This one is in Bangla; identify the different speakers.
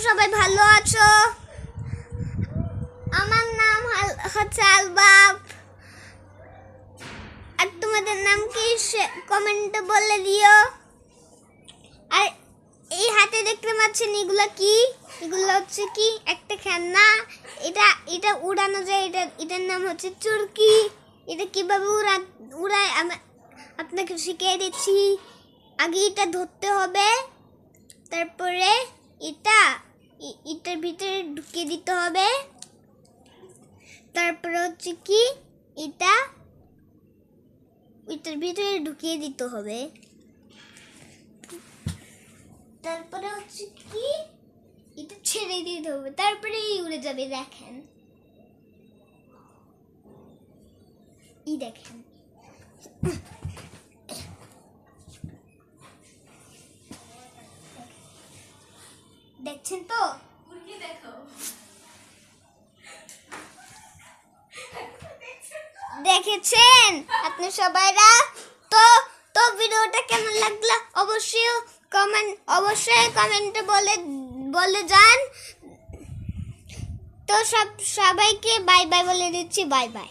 Speaker 1: সবাই ভালো আছো? আমার নাম হচ্ছে আলবাব। আর তোমাদের নাম কি কমেন্টে বলে দিও। আর এই হাতে দেখতে পাচ্ছেন এগুলো কি? এগুলো হচ্ছে কি একটা খেলনা। এটা উড়ানো যায়। এটার নাম হচ্ছে চুরকি। এটা কিভাবে উড়ায় আমি আপনাকে শিখিয়ে দিচ্ছি। আগে এটা ধরতে হবে, তারপরে এটার ভিতরে ঢুকিয়ে দিতে হবে। তারপরে হচ্ছে কি এটার ভিতরে ঢুকিয়ে দিতে হবে। তারপরে হচ্ছে কি এটা ছেড়ে দিতে হবে, তারপরে উড়ে যাবে। দেখেন, দেখেন দেখছেন তো? দেখেছেন আপনি সবাইরা? তো তো ভিডিওটা কেমন লাগলো অবশ্যই কমেন্টে বলে যান। তো সবাইকে বাই বাই বলে দিচ্ছি। Bye bye.